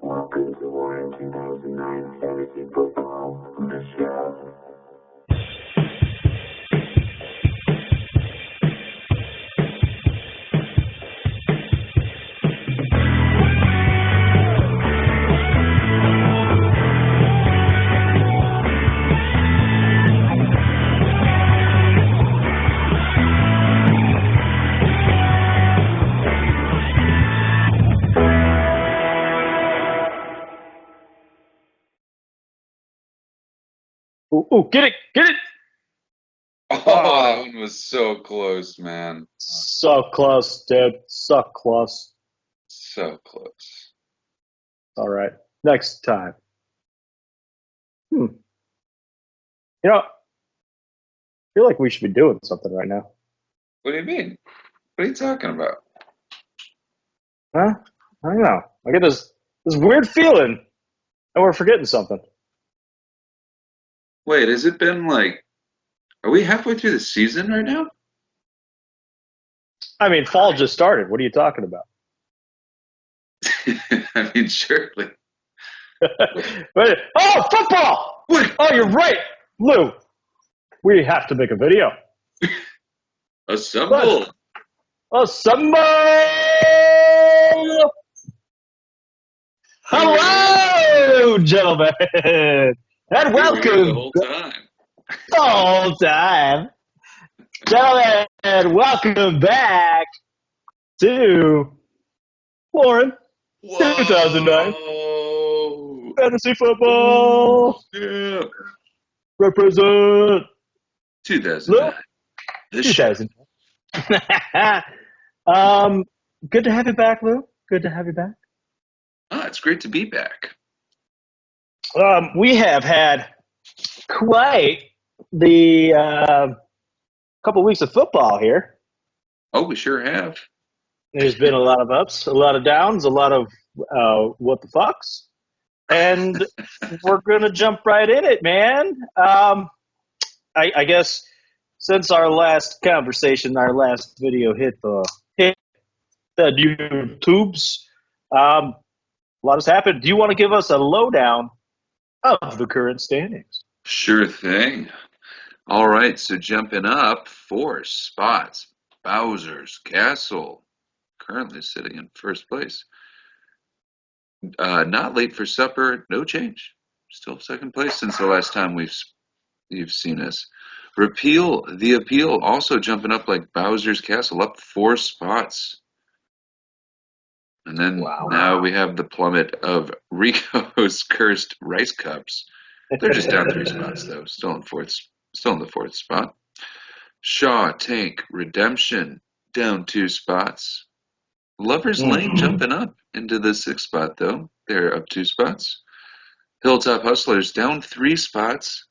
Welcome to Warren 2009 Fantasy Football, the show. Ooh, get it! Oh, that one was so close, man. So close, dude. So close. So close. All right. Next time. You know, I feel like we should be doing something right now. What do you mean? What are you talking about? Huh? I don't know. I get this weird feeling that we're forgetting something. Wait, has it been like, are we halfway through the season right now? I mean, fall just started. What are you talking about? I mean, surely. Oh, football! What? Oh, you're right, Lou. We have to make a video. Assemble! Assemble! Hello, gentlemen, and The welcome whole time. the whole time. Gentlemen, welcome back to Warren 2009 Whoa! Fantasy Football. Yeah. Represent 2009. The show. 2000. Good to have you back, Lou. Good to have you back. Oh, it's great to be back. We have had quite the couple weeks of football here. Oh, we sure have. There's been a lot of ups, a lot of downs, a lot of what the fucks, and we're gonna jump right in it, man. I guess since our last conversation, our last video hit the YouTubes, a lot has happened. Do you want to give us a lowdown of the current standings? Sure thing. All right, so jumping up 4 spots. Bowser's Castle, currently sitting in first place. Not late for supper, no change. Still second place since the last time you've seen us. Repeal the Appeal, also jumping up like Bowser's Castle, up 4 spots. And then now we have the plummet of Rico's Cursed Rice Cups. They're just down 3 spots though, still in the 4th spot. Shaw Tank Redemption down 2 spots. Lover's Lane jumping up into the 6th spot though. They're up 2 spots. Hilltop Hustlers down 3 spots.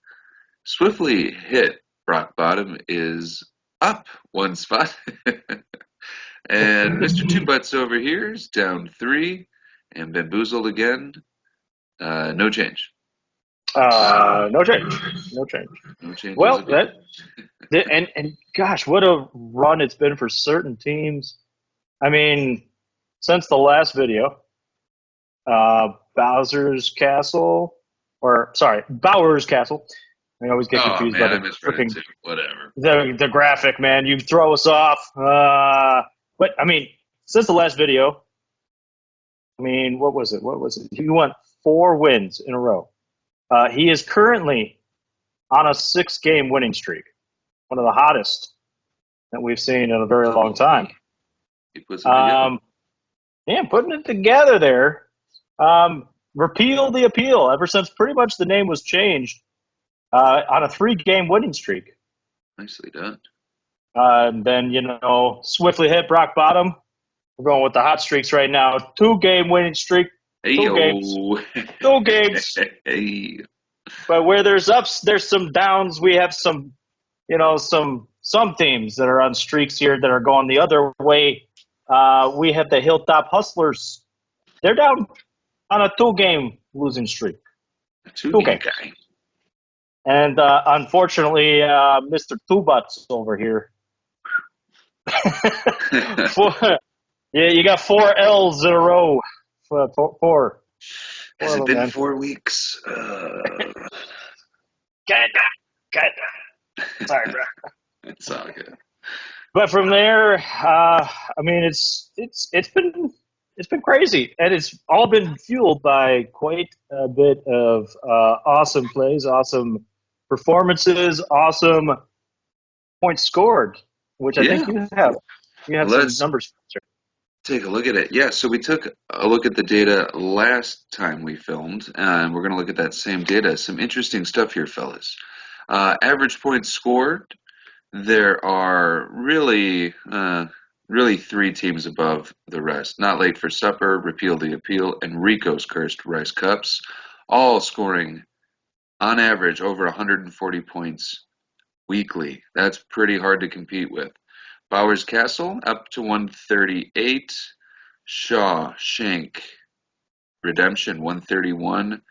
Swiftly Hit Rock Bottom is up 1 spot. And Mr. Two Butts over here is down 3. And Bamboozled again, no change. No change. No change. Well, and gosh, what a run it's been for certain teams. I mean, since the last video, Bowser's Castle. I always get confused by the freaking whatever. The graphic, man. You throw us off. But I mean, since the last video, I mean, what was it? He won 4 wins in a row. He is currently on a 6-game winning streak, one of the hottest that we've seen in a very long time. Putting it together there. Repeal the Appeal, ever since pretty much the name was changed, on a 3-game winning streak. Nicely done. And then, Swiftly Hit Rock Bottom. We're going with the hot streaks right now. 2-game winning streak. 2 games. 2 games. Hey. But where there's ups, there's some downs. We have some teams that are on streaks here that are going the other way. We have the Hilltop Hustlers. They're down on a 2-game losing streak. A 2-game guy. And unfortunately, Mr. Two Butts over here. You got 4 L's in a row for Has it Spoiler, been man. 4 weeks? Good. Sorry, bro. It's all good. But from there, I mean, it's been crazy, and it's all been fueled by quite a bit of awesome plays, awesome performances, awesome points scored, which I think Yeah, you have some let's numbers. take a look at it. Yeah, so we took a look at the data last time we filmed, and we're going to look at that same data. Some interesting stuff here, fellas. Average points scored. There are really three teams above the rest. Not Late for Supper, Repeal the Appeal, and Rico's Cursed Rice Cups, all scoring on average over 140 points weekly. That's pretty hard to compete with. Bowers Castle up to 138. Shaw, Shank, Redemption 131.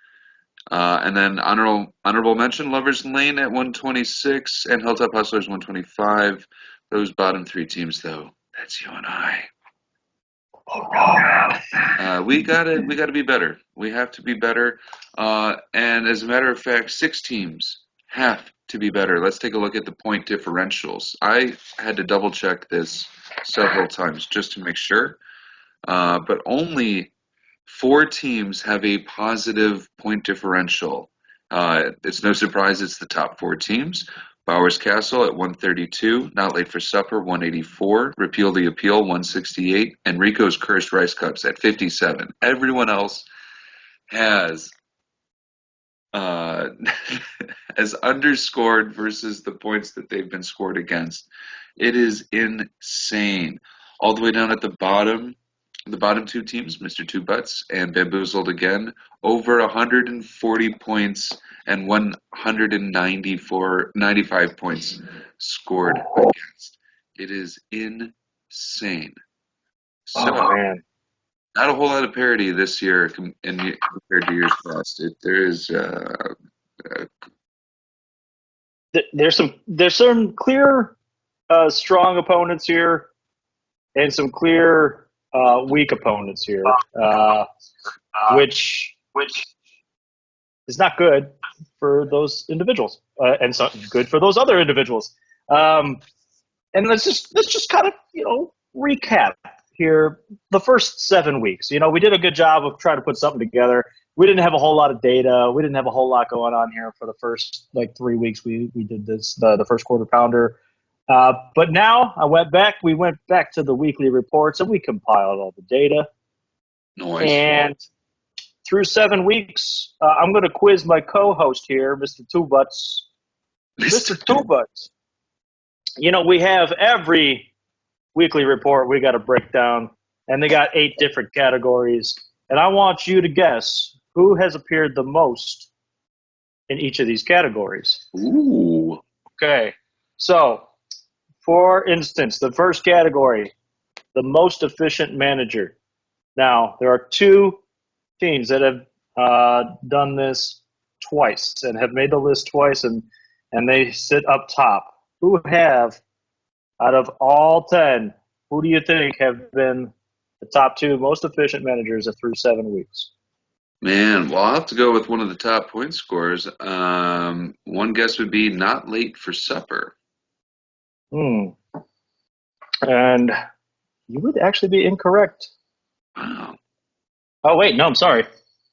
And then honorable mention, Lovers Lane at 126 and Hilltop Hustlers 125. Those bottom three teams, though, that's you and I. We gotta be better. We have to be better. And as a matter of fact, 6 teams have to be better. Let's take a look at the point differentials. I had to double check this several times just to make sure. But only 4 teams have a positive point differential. It's no surprise it's the top 4 teams. Bowers Castle at 132, Not Late for Supper 184, Repeal the Appeal 168, and Rico's Cursed Rice Cups at 57. Everyone else has has underscored versus the points that they've been scored against. It is insane. All the way down at the bottom 2 teams, Mr. Two Butts and Bamboozled again, over 140 points and 95 points scored against. It is insane. So, Oh man, not a whole lot of parity this year compared to years past. There is there's some clear strong opponents here, and some clear weak opponents here, which is not good for those individuals, and so good for those other individuals. And let's just kind of recap here the first 7 weeks. We did a good job of trying to put something together. We didn't have a whole lot of data. We didn't have a whole lot going on here for the first 3 weeks. We did this the first quarter pounder. But now we went back to the weekly reports, and we compiled all the data. noise. And through 7 weeks, I'm going to quiz my co-host here, Mr. Two Butts. Mr. Two Butts. We have every weekly report we got to break down, and they got 8 different categories. And I want you to guess who has appeared the most in each of these categories. Ooh. Okay. So, for instance, the first category, the most efficient manager. Now, there are 2 teams that have done this twice and have made the list twice, and they sit up top. Who have, out of all 10, who do you think have been the top 2 most efficient managers through 7 weeks? Man, well, I'll have to go with one of the top point scorers. One guess would be Not Late for Supper. And you would actually be incorrect. Wow. Oh, wait, no, I'm sorry.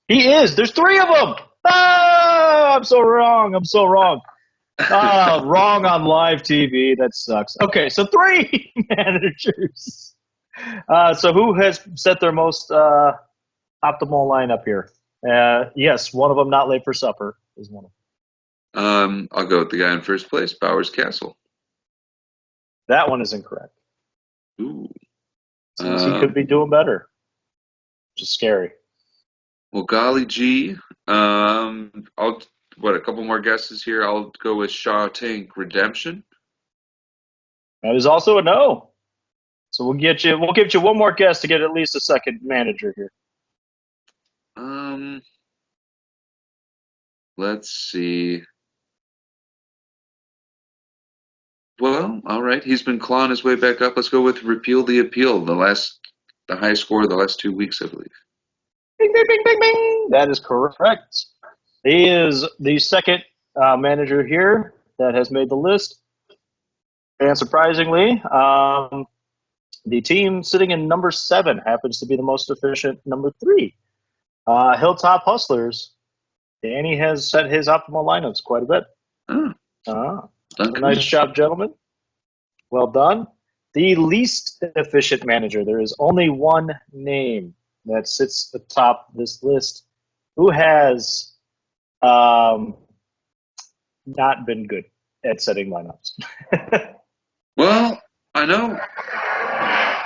He is. There's 3 of them. Ah, I'm so wrong. Wrong on live TV. That sucks. Okay, so 3 managers. So who has set their most optimal lineup here? Yes, one of them, Not Late for Supper, is one of them. I'll go with the guy in first place, Bowers Castle. That one is incorrect. Ooh. Seems he could be doing better, which is scary. Well, golly gee. A couple more guesses here. I'll go with Shaw Tank Redemption. That is also a no. So we'll give you one more guess to get at least a second manager here. Let's see. Well, all right. He's been clawing his way back up. Let's go with Repeal the Appeal. The highest score of the last 2 weeks, I believe. Bing, bing, bing, bing, bing. That is correct. He is the second manager here that has made the list. And surprisingly, the team sitting in number 7 happens to be the most efficient number 3. Hilltop Hustlers. Danny has set his optimal lineups quite a bit. Nice job, gentlemen. Well done. The least efficient manager. There is only one name that sits atop this list who has not been good at setting lineups. Well, I know. I'm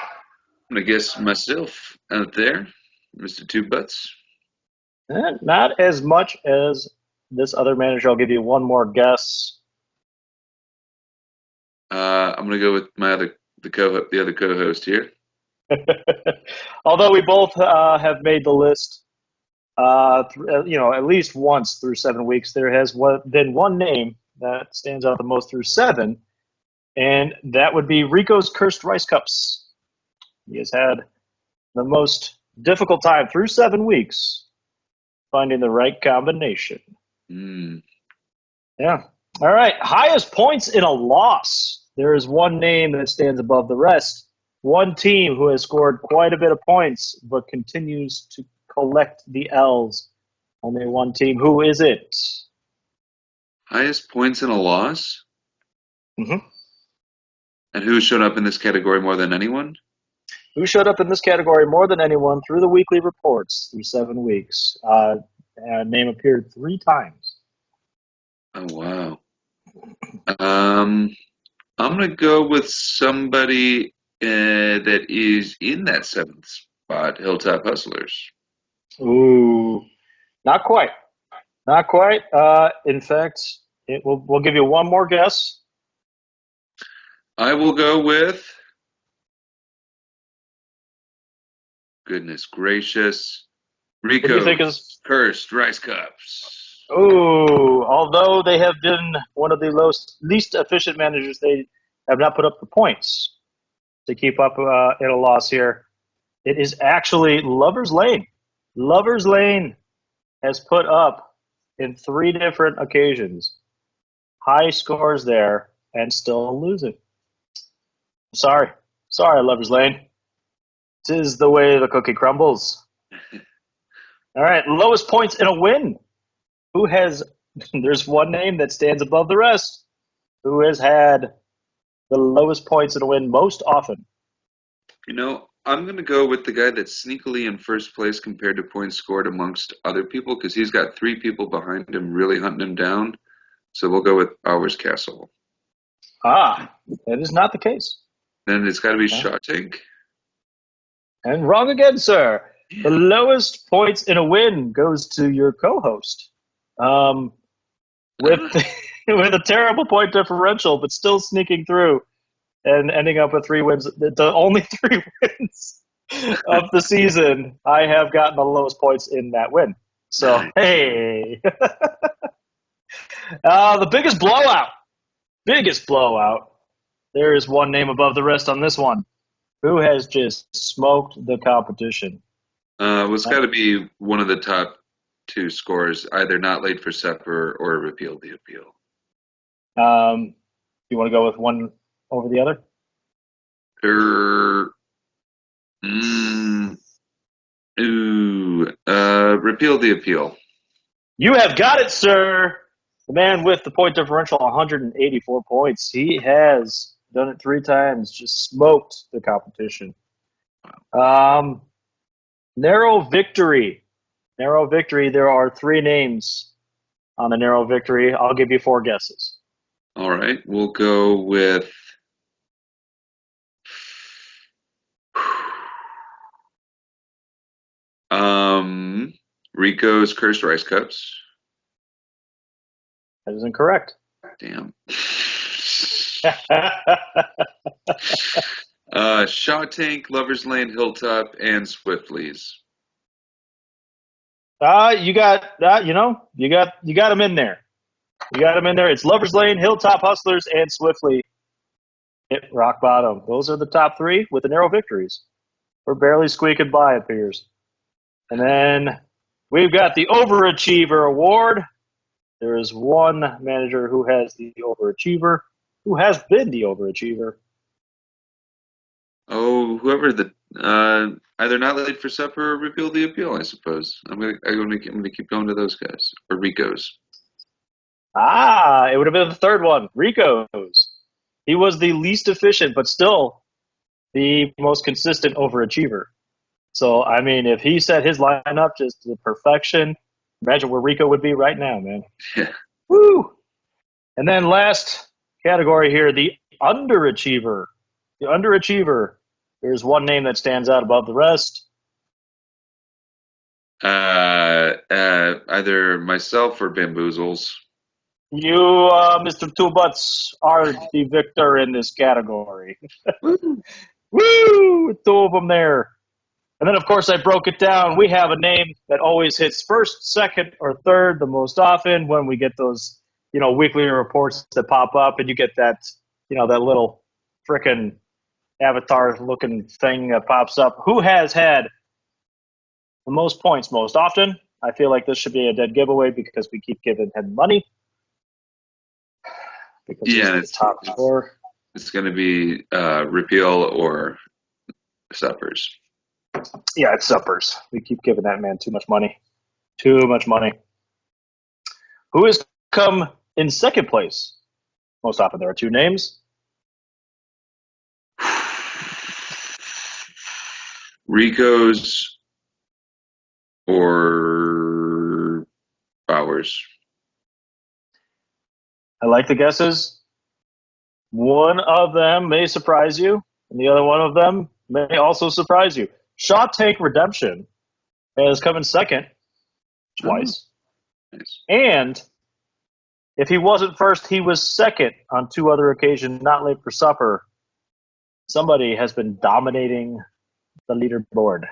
going to guess myself out there, Mr. Two Butts. Not as much as this other manager. I'll give you one more guess. I'm going to go with the other co-host here. Although we both have made the list, at least once through 7 weeks, there has been one name that stands out the most through 7, and that would be Rico's Cursed Rice Cups. He has had the most difficult time through 7 weeks finding the right combination. Yeah. All right. Highest points in a loss. There is one name that stands above the rest. One team who has scored quite a bit of points but continues to collect the L's. Only one team. Who is it? Highest points in a loss? Mm-hmm. And who showed up in this category more than anyone? Who showed up in this category more than anyone through the weekly reports through 7 weeks? Name appeared 3 times. Oh, wow. I'm going to go with somebody that is in that 7th spot, Hilltop Hustlers. Ooh, not quite. Not quite. In fact, we'll give you one more guess. I will go with, goodness gracious, Rico's Cursed Rice Cups. Ooh, although they have been one of the least efficient managers, they have not put up the points to keep up in a loss here. It is actually Lover's Lane. Lover's Lane has put up in 3 different occasions high scores there and still losing. Sorry, Lover's Lane. 'Tis the way the cookie crumbles. All right, lowest points in a win. Who has? There's one name that stands above the rest. Who has had the lowest points in a win most often? I'm going to go with the guy that's sneakily in first place compared to points scored amongst other people because he's got 3 people behind him really hunting him down. So we'll go with Bowers Castle. That is not the case. Then it's got to be Shaw Tank. And wrong again, sir. Yeah. The lowest points in a win goes to your co-host. With a terrible point differential, but still sneaking through and ending up with 3 wins. The only 3 wins of the season, I have gotten the lowest points in that win. So, hey. The biggest blowout. There is one name above the rest on this one. Who has just smoked the competition? It's got to be one of the top 2 scores, either Not Late for Supper or Repeal the Appeal. You want to go with one over the other? Repeal the Appeal. You have got it, sir. The man with the point differential, 184 points. He has done it 3 times, just smoked the competition. Narrow victory. There are 3 names on the narrow victory. I'll give you 4 guesses. All right. We'll go with Rico's Cursed Rice Cups. That is incorrect. Damn. Shaw Tank, Lover's Lane, Hilltop, and Swiftleys. You got them in there. It's Lover's Lane, Hilltop Hustlers, and Swiftly hit rock bottom. Those are the top 3 with the narrow victories. We're barely squeaking by, it appears. And then we've got the Overachiever Award. There is one manager who has the Overachiever, who has been the Overachiever. Oh, whoever the either Not Late for Supper or Repeal the Appeal, I suppose. I'm gonna keep going to those guys or Rico's. Ah, it would have been the third one, Rico's. He was the least efficient, but still the most consistent overachiever. So, I mean, if he set his lineup just to perfection, imagine where Rico would be right now, man. Yeah. Woo! And then last category here, the underachiever. The underachiever. There's one name that stands out above the rest. Either myself or Bamboozles. You, Mr. Two Butts, are the victor in this category. Woo! Two of them there. And then, of course, I broke it down. We have a name that always hits first, second, or third the most often when we get those, weekly reports that pop up, and you get that, that little frickin' avatar-looking thing that pops up. Who has had the most points most often? I feel like this should be a dead giveaway because we keep giving him money. Because he's the top scorer. It's going to be Repeal or Suppers. Yeah, it's Suppers. We keep giving that man too much money. Too much money. Who has come in second place? Most often there are two names. Rico's or Bowers. I like the guesses. One of them may surprise you, and the other one of them may also surprise you. Shaw Tank Redemption has come in second twice. Oh, nice. And if he wasn't first, he was second on two other occasions, Not Late for Supper. Somebody has been dominating the leaderboard.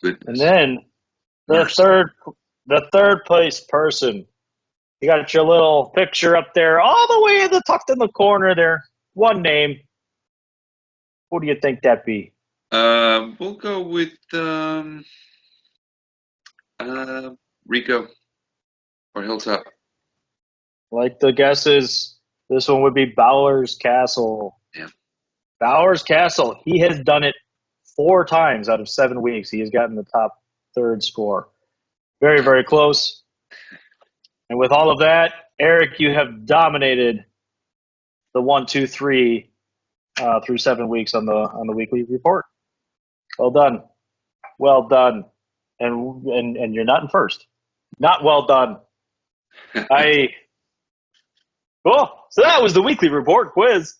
Goodness. And then the third place person. You got your little picture up there, all the way tucked in the corner there. One name. Who do you think that be? We'll go with Rico or Hilltop. Like the guesses, this one would be Bowers Castle. Yeah. Bowers Castle. He has done it 4 times out of 7 weeks. He has gotten the top third score. Very, very close. And with all of that, Eric, you have dominated the 1, 2, 3 through 7 weeks on the weekly report. Well done, well done, and you're not in first. Not well done. Cool. So that was the weekly report quiz.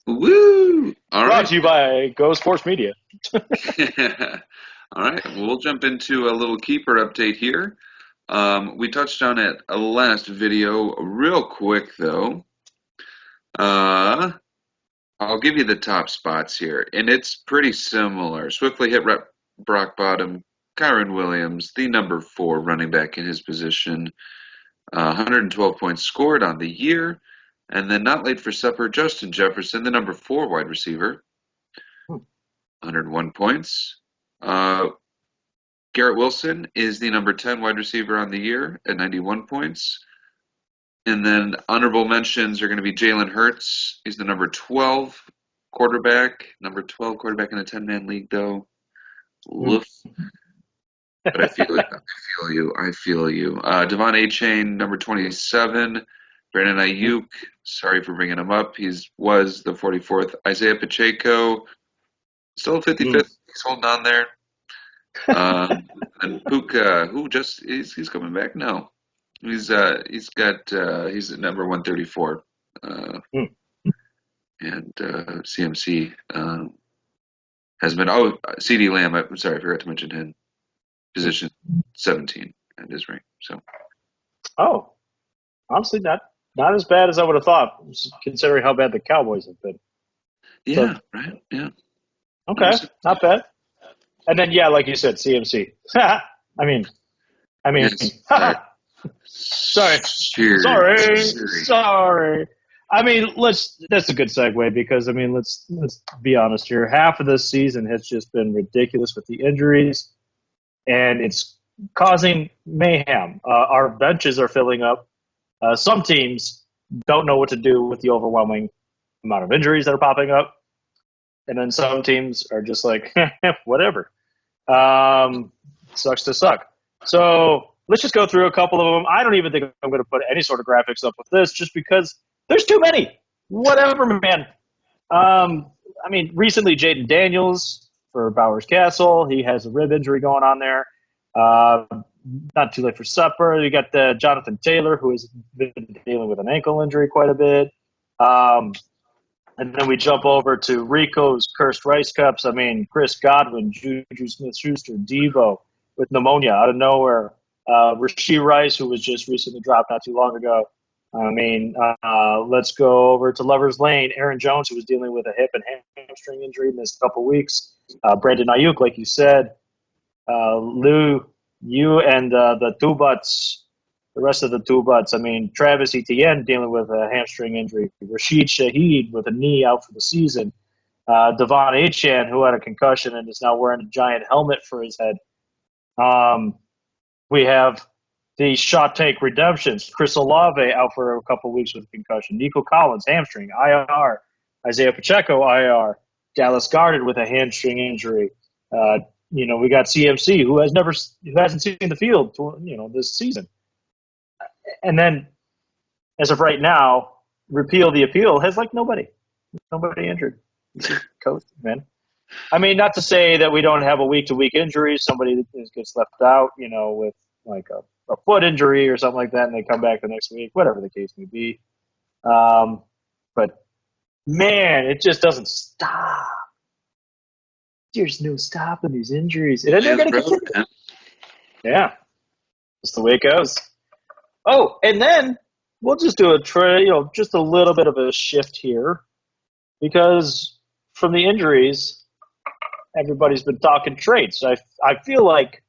Woo! All Brought right. to you by Go Sports Media. All right. We'll jump into a little keeper update here. We touched on it last video real quick, though. I'll give you the top spots here, and it's pretty similar. Swiftly hit Brock Bottom, Kyron Williams, the number 4 running back in his position, 112 points scored on the year. And then Not Late for Supper, Justin Jefferson, the number 4 wide receiver, 101 points. Garrett Wilson is the number 10 wide receiver on the year at 91 points. And then honorable mentions are going to be Jalen Hurts. He's the number 12 quarterback. Number 12 quarterback in a 10-man league, though. Woof. But I feel you. Devon A-Chain, number 27. Brandon Ayuk, sorry for bringing him up. He was the 44th. Isaiah Pacheco, still 55th. He's holding on there. And Puka, he's coming back now. He's at number 134. And CMC has been. Oh, CD Lamb. I'm sorry, I forgot to mention him. Position 17 at his rank. So. Oh, honestly, not as bad as I would have thought, considering how bad the Cowboys have been. Yeah. Right. Yeah. Okay, not bad. And then, yeah, like you said, CMC. I mean, Yes. Sorry. I mean, that's a good segue because, I mean, let's be honest here. Half of this season has just been ridiculous with the injuries, and it's causing mayhem. Our benches are filling up. Some teams don't know what to do with the overwhelming amount of injuries that are popping up. And then some teams are just like, whatever. Sucks to suck. So let's just go through a couple of them. I don't even think I'm going to put any sort of graphics up with this just because there's too many. Whatever, man. I mean, recently Jaden Daniels for Bowers Castle. He has a rib injury going on there. Not too late for supper. You got Jonathan Taylor, who has been dealing with an ankle injury quite a bit. And then we jump over to Rico's cursed rice cups. I mean, Chris Godwin, Juju Smith-Schuster, Devo with pneumonia out of nowhere. Rashee Rice, who was just recently dropped not too long ago. I mean, let's go over to Lover's Lane. Aaron Jones, who was dealing with a hip and hamstring injury, missed a couple weeks. Brandon Ayuk, like you said. Lou, you and the two butts, the rest of the two butts. I mean, Travis Etienne dealing with a hamstring injury. Rashid Shaheed with a knee out for the season. Devon Achane, who had a concussion and is now wearing a giant helmet for his head. We have the Shot Tank Redemptions. Chris Olave out for a couple weeks with a concussion. Nico Collins, hamstring, IR. Isaiah Pacheco, IR. Dallas Goedert with a hamstring injury. We got CMC, who hasn't seen the field, this season. And then, as of right now, Repeal the Appeal has nobody injured. Coach, man. I mean, not to say that we don't have a week-to-week injury. Somebody gets left out, with a foot injury or something like that, and they come back the next week, whatever the case may be. But, man, it just doesn't stop. There's no stopping these injuries. And then they're going to continue. Yeah. That's the way it goes. Oh, and then we'll just do just a little bit of a shift here because from the injuries, everybody's been talking trades. I feel like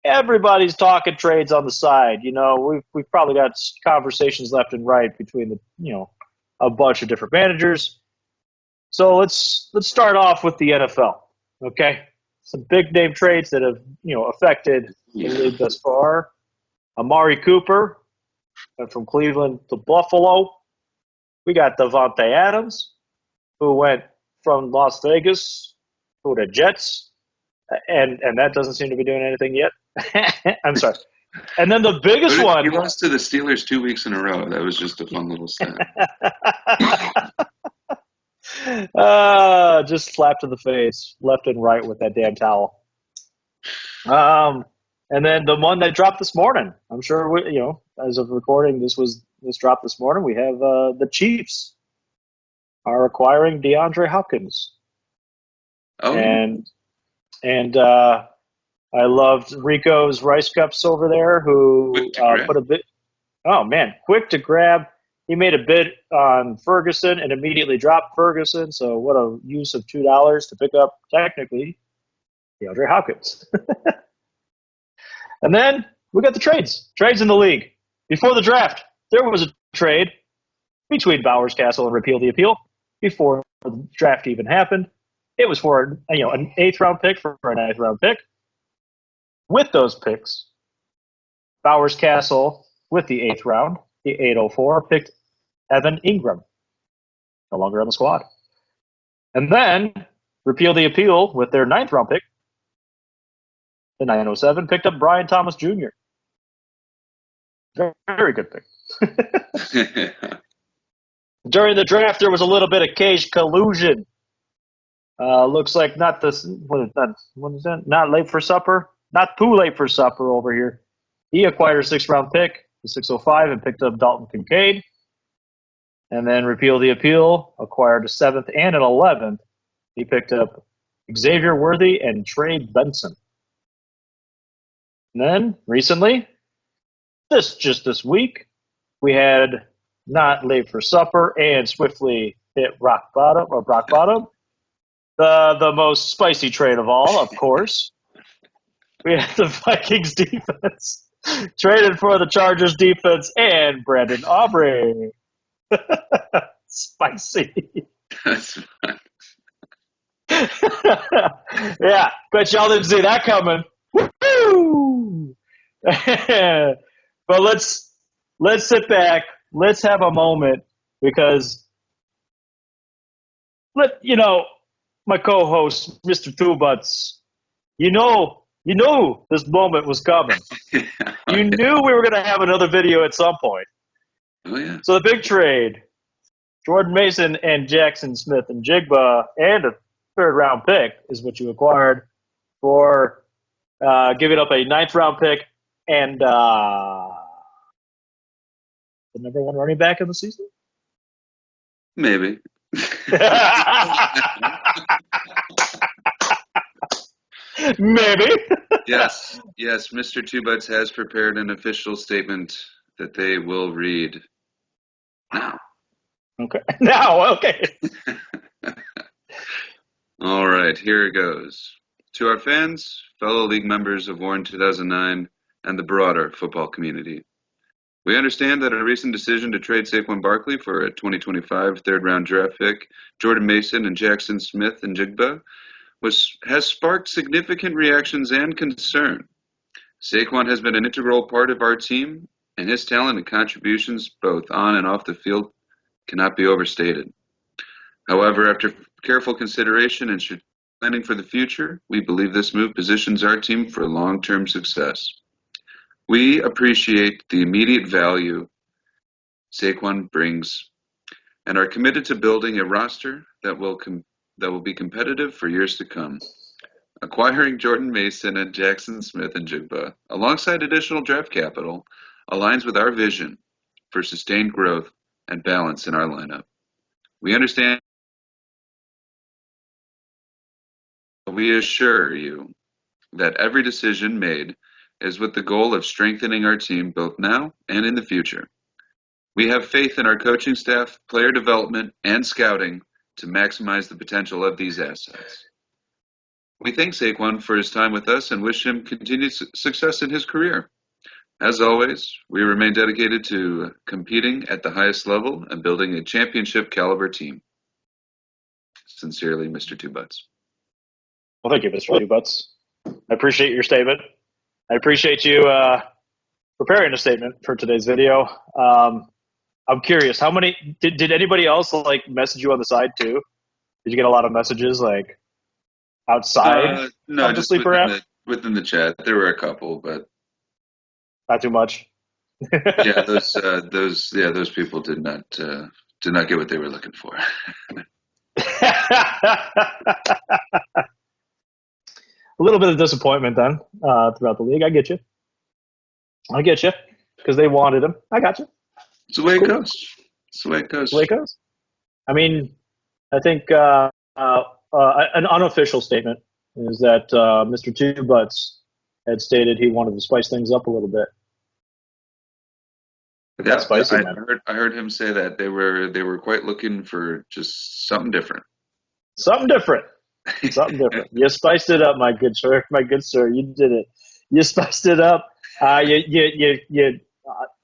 everybody's talking trades on the side. We've probably got conversations left and right between a bunch of different managers. So let's start off with the NFL. Okay, some big name trades that have affected the league thus far. Amari Cooper went from Cleveland to Buffalo. We got Devontae Adams, who went from Las Vegas to the Jets, and that doesn't seem to be doing anything yet. I'm sorry. And then the biggest one. He lost to the Steelers 2 weeks in a row. That was just a fun little stat. Just slapped to the face, left and right with that damn towel. And then the one that dropped this morning. I'm sure as of recording, this dropped this morning. We have the Chiefs are acquiring DeAndre Hopkins. Oh. And I loved Rico's Rice Cups over there, who put a bit. Oh man, quick to grab. He made a bid on Ferguson and immediately dropped Ferguson. So what a use of $2 to pick up, technically, DeAndre Hopkins. And then we got the trades in the league. Before the draft, there was a trade between Bowers Castle and Repeal the Appeal before the draft even happened. It was for an 8th round pick for a 9th round pick. With those picks, Bowers Castle with the 8th round, the 804, picked Evan Ingram, no longer on the squad. And then Repeal the Appeal with their 9th round pick, the 907, picked up Brian Thomas Jr. Very, very good pick. During the draft, there was a little bit of cage collusion. Looks like not late for supper, not too late for supper over here. He acquired a 6th round pick, the 605, and picked up Dalton Kincaid. And then Repeal the Appeal acquired a 7th and an 11th. He picked up Xavier Worthy and Trey Benson. And then recently, this week, we had not late for supper and swiftly hit rock bottom. The most spicy trade of all, of course. We had the Vikings defense traded for the Chargers defense and Brandon Aubrey. Spicy. That's fun. Yeah, bet y'all didn't see that coming. Woo! But let's sit back. Let's have a moment because my co-host, Mr. Two Butts, you knew this moment was coming. You knew we were going to have another video at some point. Oh, yeah. So the big trade, Jordan Mason and Jackson Smith and Jigba, and a third-round pick is what you acquired for giving up a ninth-round pick and the number one running back of the season? Maybe. Maybe. Yes. Mr. Two Butts has prepared an official statement that they will read now. Okay. Now, okay. All right, here it goes. To our fans, fellow league members of Warren 2009, and the broader football community, we understand that a recent decision to trade Saquon Barkley for a 2025 third-round draft pick, Jordan Mason and Jackson Smith and Jigba, has sparked significant reactions and concern. Saquon has been an integral part of our team, and his talent and contributions both on and off the field cannot be overstated. However, after careful consideration and planning for the future, we believe this move positions our team for long-term success. We appreciate the immediate value Saquon brings and are committed to building a roster that will be competitive for years to come. Acquiring Jordan Mason and Jackson Smith and Jigba, alongside additional draft capital, aligns with our vision for sustained growth and balance in our lineup. We understand. We assure you that every decision made is with the goal of strengthening our team both now and in the future. We have faith in our coaching staff, player development, and scouting to maximize the potential of these assets. We thank Saquon for his time with us and wish him continued success in his career. As always, we remain dedicated to competing at the highest level and building a championship caliber team. Sincerely, Mr. Two Butts. Well, thank you, Mr. Two Butts. I appreciate your statement. I appreciate you preparing a statement for today's video. I'm curious, how many did anybody else message you on the side too? Did you get a lot of messages outside no, of the just sleeper app? within the chat. There were a couple, but not too much. Yeah, those people did not get what they were looking for. A little bit of disappointment then throughout the league. I get you. Because they wanted him. I got you. It's the way it goes. It's the way it goes. It's the way it goes. I mean, I think an unofficial statement is that Mr. Two Butts had stated he wanted to spice things up a little bit. Yeah, spicy, I heard him say that they were quite looking for just something different. Something different. You spiced it up, my good sir. You did it. You spiced it up. You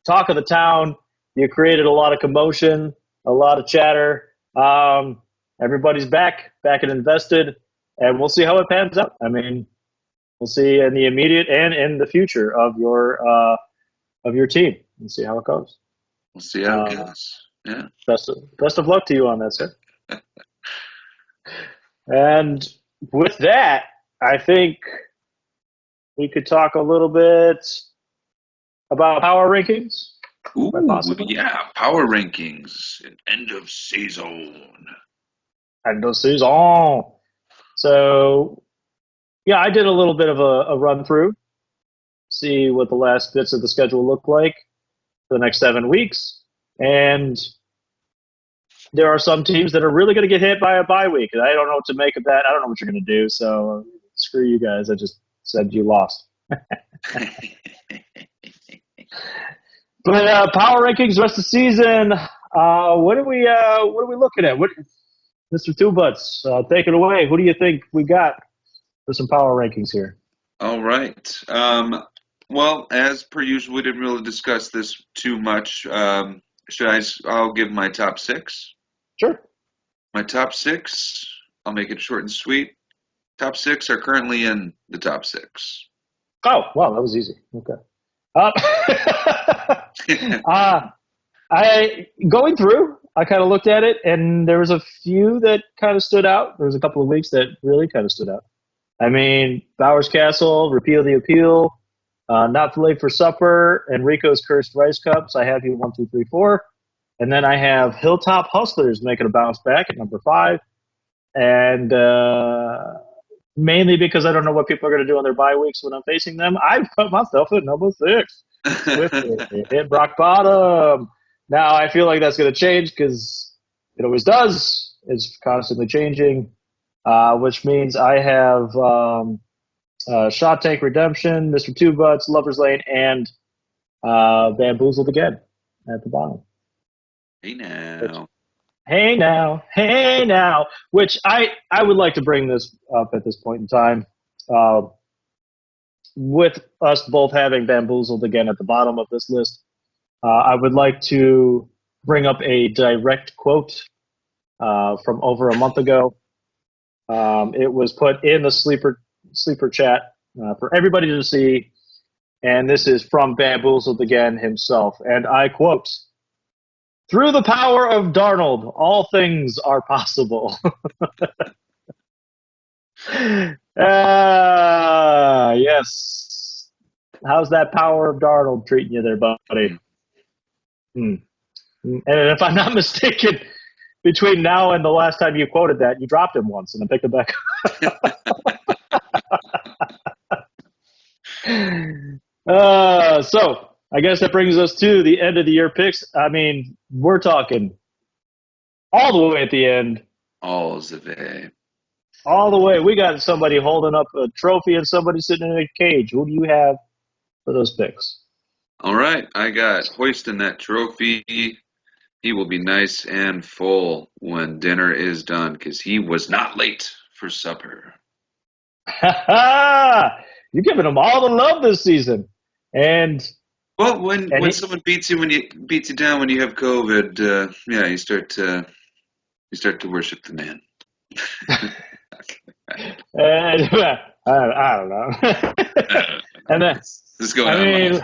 talk of the town. You created a lot of commotion, a lot of chatter. Everybody's back and invested, and we'll see how it pans out. I mean, we'll see in the immediate and in the future of your team, and see how it goes. We'll see how it goes. Yeah. Best of luck to you on that, sir. And with that, I think we could talk a little bit about power rankings. Ooh, yeah, power rankings at end of season. So, yeah, I did a little bit of a run through, see what the last bits of the schedule look like for the next 7 weeks, and there are some teams that are really going to get hit by a bye week. I don't know what to make of that. I don't know what you're going to do. So screw you guys. I just said you lost. But power rankings rest of the season. What are we looking at? Mr. Two Butts, take it away. Who do you think we got for some power rankings here? All right. Well, as per usual, we didn't really discuss this too much. I'll give my top 6. Sure. My top 6, I'll make it short and sweet. Top 6 are currently in the top 6. Oh, wow, that was easy. Okay. Uh, I going through, I kind of looked at it, and there was a few that kind of stood out. There was a couple of weeks that really kind of stood out. I mean, Bowers Castle, Repeal the Appeal, Not Too Late for Supper, Enrico's Cursed Rice Cups. I have you 1, 2, 3, 4. And then I have Hilltop Hustlers making a bounce back at number 5. And mainly because I don't know what people are going to do on their bye weeks when I'm facing them, I put myself at number 6. Swiftly hit rock bottom. Now I feel like that's going to change because it always does. It's constantly changing, which means I have Shot Tank Redemption, Mr. Two Butts, Lover's Lane, and Bamboozled again at the bottom. Hey now. Hey now, hey now, which I would like to bring this up at this point in time. With us both having Bamboozled again at the bottom of this list, I would like to bring up a direct quote from over a month ago. It was put in the sleeper chat for everybody to see, and this is from Bamboozled again himself, and I quote, "Through the power of Darnold, all things are possible." Yes. How's that power of Darnold treating you there, buddy? And if I'm not mistaken, between now and the last time you quoted that, you dropped him once and then picked him back up. So I guess that brings us to the end of the year picks. I mean, we're talking all the way at the end. All the way. All the way. We got somebody holding up a trophy and somebody sitting in a cage. Who do you have for those picks? All right, I got hoisting that trophy. He will be nice and full when dinner is done because he was not late for supper. You're giving him all the love this season. And well, when someone beats you down when you have COVID, you start to worship the man. I don't know. And then, this is going on.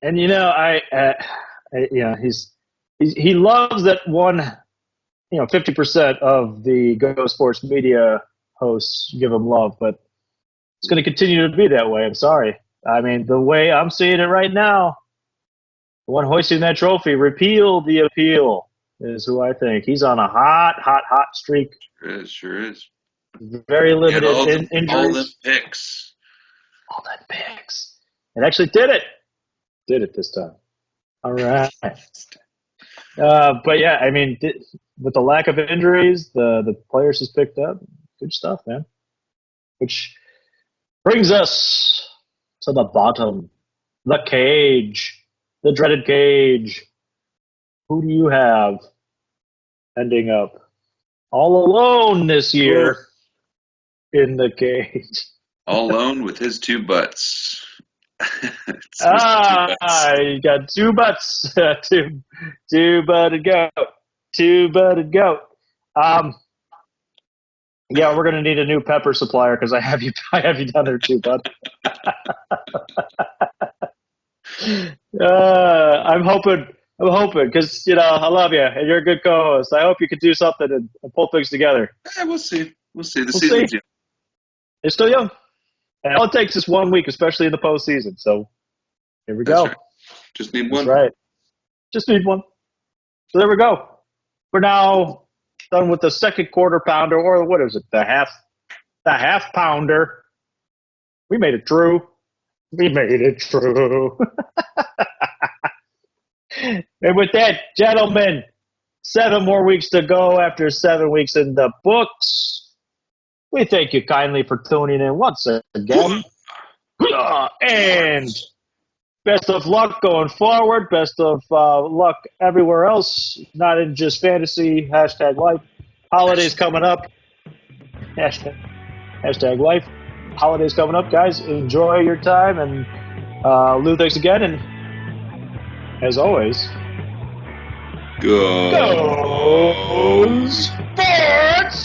And he loves that one. 50% of the Go Sports media hosts give him love, but it's going to continue to be that way. I'm sorry. I mean, the way I'm seeing it right now, the one hoisting that trophy, Repeal the Appeal, is who I think. He's on a hot streak. Sure is. Very limited injuries. All that picks. It actually did it. Did it this time. All right. But yeah, I mean, with the lack of injuries, the players has picked up. Good stuff, man. Which brings us to the bottom. The cage. The dreaded cage. Who do you have ending up all alone this year in the cage? All alone with his two butts. You got two butts. two butted goat. Two butted goat. Yeah, we're gonna need a new pepper supplier because I have you down there too, bud. I'm hoping because I love you and you're a good co-host. I hope you could do something and pull things together. We'll see. The season's young. It's still young. And all it takes is 1 week, especially in the postseason. So here we go. Right. Just need one. That's right. Just need one. So there we go. We're now done with the second quarter pounder, or what is it? The half pounder. We made it true. And with that, gentlemen, 7 more weeks to go after 7 weeks in the books. We thank you kindly for tuning in once again. And best of luck going forward. Best of luck everywhere else, not in just fantasy. #life. Holidays coming up. Hashtag life. Holidays coming up, guys. Enjoy your time. And Lou, thanks again. And as always, Go Sports!